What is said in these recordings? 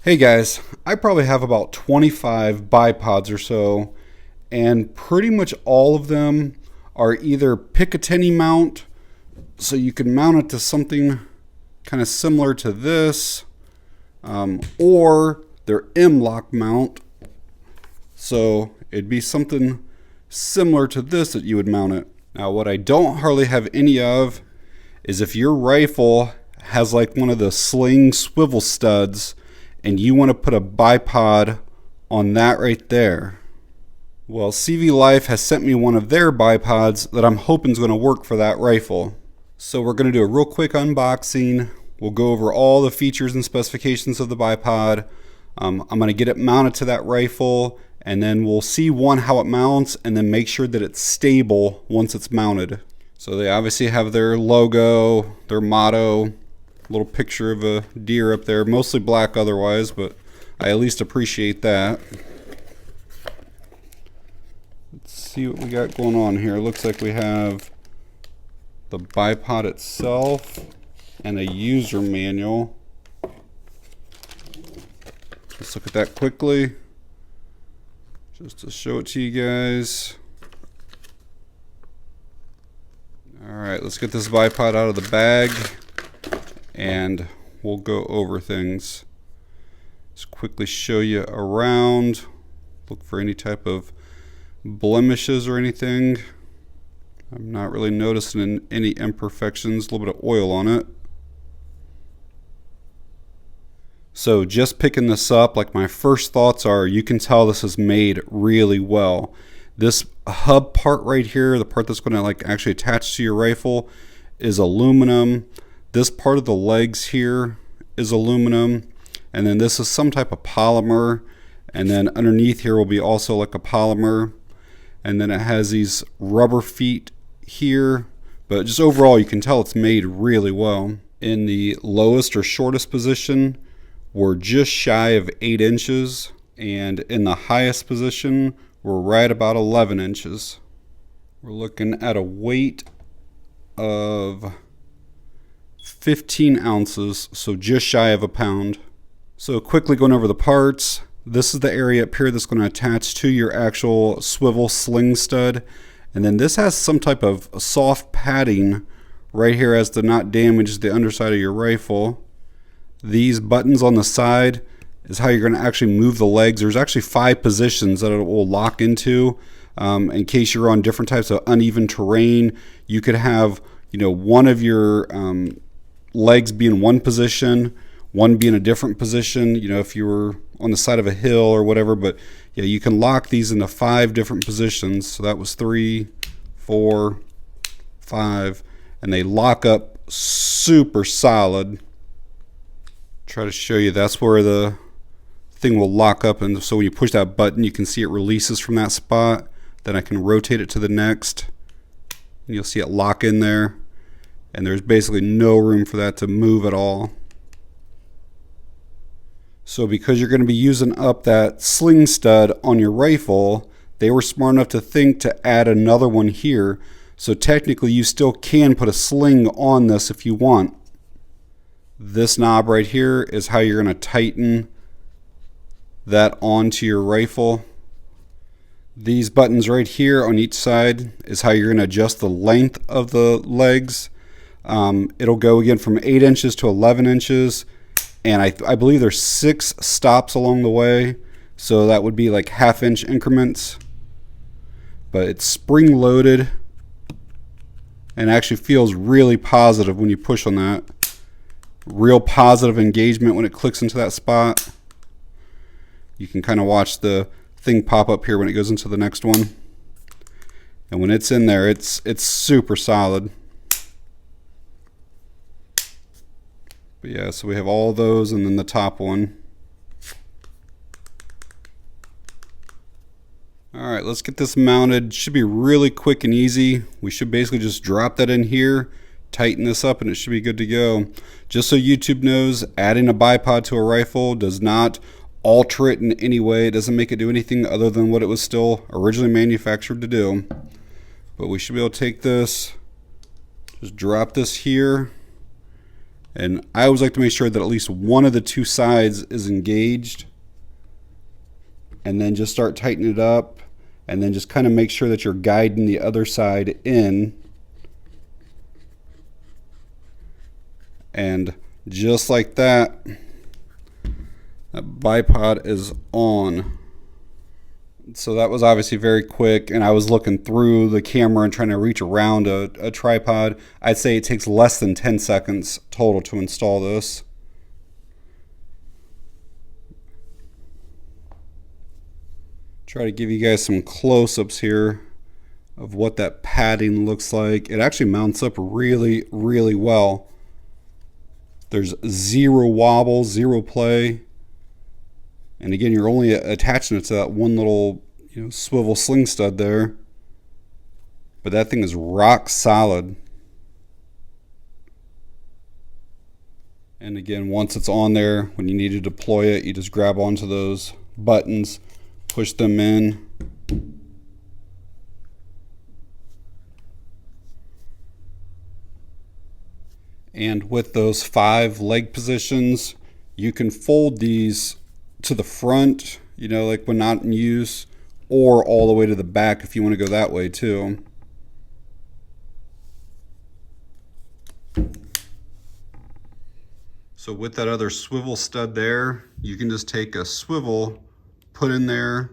Hey guys, I probably have about 25 bipods or so, and pretty much all of them are either Picatinny mount, so you can mount it to something kind of similar to this, or they're M-lock mount, so it'd be something similar to this that you would mount it. Now what I don't hardly have any of is if your rifle has like one of the Sling swivel studs and you want to put a bipod on that right there. Well, CVLIFE has sent me one of their bipods that I'm hoping is going to work for that rifle. So we're going to do a real quick unboxing. We'll go over all the features and specifications of the bipod. I'm going to get it mounted to that rifle, and then we'll see how it mounts, and then make sure that it's stable once it's mounted. So they obviously have their logo, their motto, little picture of a deer up there, mostly black otherwise, but I at least appreciate that. Let's see what we got going on here. Looks like we have the bipod itself and a user manual. Let's look at that quickly just to show it to you guys. Alright, let's get this bipod out of the bag and we'll go over things. Just quickly show you around, look for any type of blemishes or anything. I'm not really noticing any imperfections, a little bit of oil on it. So just picking this up, like my first thoughts are, you can tell this is made really well. This hub part right here, the part that's going to like actually attach to your rifle, is aluminum. This part of the legs here is aluminum, and then this is some type of polymer, and then underneath here will be also like a polymer, and then it has these rubber feet here, but just overall you can tell it's made really well. In the lowest or shortest position, we're just shy of 8 inches, and in the highest position we're right about 11 inches. We're looking at a weight of 15 ounces, so just shy of a pound. So quickly going over the parts, this is the area up here that's going to attach to your actual swivel sling stud, and then this has some type of soft padding right here as to not damage the underside of your rifle. These buttons on the side is how you're going to actually move the legs. There's actually 5 positions that it will lock into. In case you're on different types of uneven terrain, you could have, one of your legs be in one position, one be in a different position, if you were on the side of a hill or whatever. But yeah, you can lock these into 5 different positions. So that was 3, 4, 5, and they lock up super solid. Try to show you, that's where the thing will lock up, and so when you push that button you can see it releases from that spot. Then I can rotate it to the next and you'll see it lock in there, and there's basically no room for that to move at all. So because you're going to be using up that sling stud on your rifle, they were smart enough to think to add another one here. So technically you still can put a sling on this if you want. This knob right here is how you're going to tighten that onto your rifle. These buttons right here on each side is how you're going to adjust the length of the legs. It'll go again from 8 inches to 11 inches, and I believe there's 6 stops along the way, so that would be like half-inch increments. But it's spring loaded and actually feels really positive when you push on that. Real positive engagement when it clicks into that spot. You can kind of watch the thing pop up here when it goes into the next one, and when it's in there, it's super solid. But yeah, so we have all those, and then the top one. Alright, let's get this mounted. Should be really quick and easy. We should basically just drop that in here, tighten this up, and it should be good to go. Just so YouTube knows, adding a bipod to a rifle does not alter it in any way. It doesn't make it do anything other than what it was still originally manufactured to do. But we should be able to take this, just drop this here, And I always like to make sure that at least one of the two sides is engaged, and then just start tightening it up, and then just kind of make sure that you're guiding the other side in. And just like that, that bipod is on. So that was obviously very quick, and I was looking through the camera and trying to reach around a tripod. I'd say it takes less than 10 seconds total to install this. Try to give you guys some close-ups here of what that padding looks like. It actually mounts up really, really well. There's zero wobble, zero play. And again, you're only attaching it to that one little, swivel sling stud there. But that thing is rock solid. And again, once it's on there, when you need to deploy it, you just grab onto those buttons, push them in. And with those 5 leg positions, you can fold these to the front, like when not in use, or all the way to the back if you want to go that way too. So with that other swivel stud there, you can just take a swivel, put in there,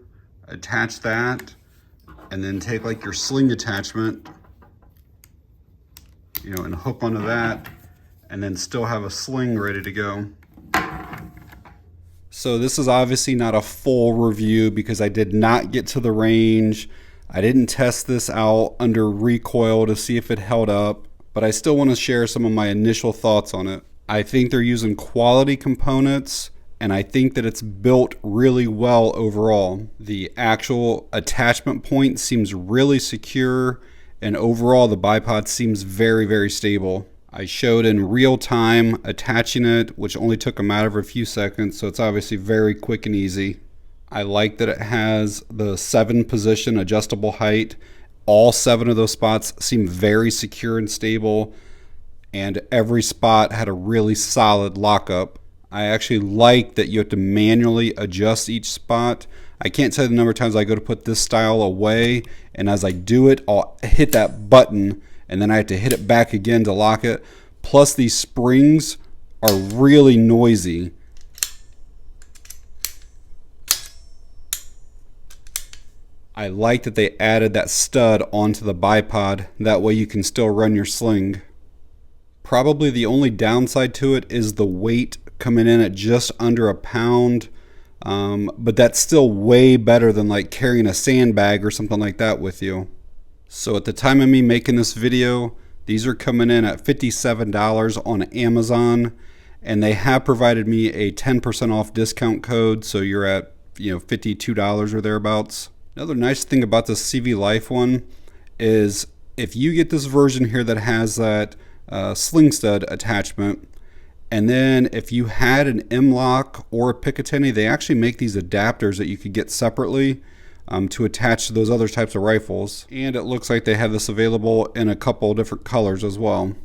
attach that, and then take like your sling attachment, and hook onto that, and then still have a sling ready to go. So this is obviously not a full review because I did not get to the range. I didn't test this out under recoil to see if it held up, but I still want to share some of my initial thoughts on it. I think they're using quality components, and I think that it's built really well overall. The actual attachment point seems really secure, and overall the bipod seems very, very stable. I showed in real time attaching it, which only took a matter of a few seconds, so it's obviously very quick and easy. I like that it has the 7-position adjustable height. All 7 of those spots seem very secure and stable, and every spot had a really solid lockup. I actually like that you have to manually adjust each spot. I can't tell you the number of times I go to put this style away, and as I do it, I'll hit that button, and then I have to hit it back again to lock it. Plus these springs are really noisy. I like that they added that stud onto the bipod. That way you can still run your sling. Probably the only downside to it is the weight coming in at just under a pound. But that's still way better than like carrying a sandbag or something like that with you. So at the time of me making this video, these are coming in at $57 on Amazon, and they have provided me a 10% off discount code, so you're at $52 or thereabouts. Another nice thing about this CVLIFE one is if you get this version here that has that sling stud attachment, and then if you had an M-lock or a Picatinny, they actually make these adapters that you could get separately to attach to those other types of rifles. And it looks like they have this available in a couple different colors as well.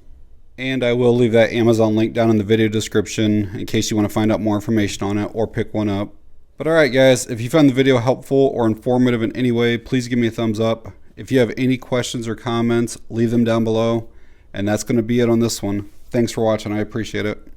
And I will leave that Amazon link down in the video description in case you want to find out more information on it or pick one up. But alright guys, if you found the video helpful or informative in any way, please give me a thumbs up. If you have any questions or comments, leave them down below. And that's going to be it on this one. Thanks for watching. I appreciate it.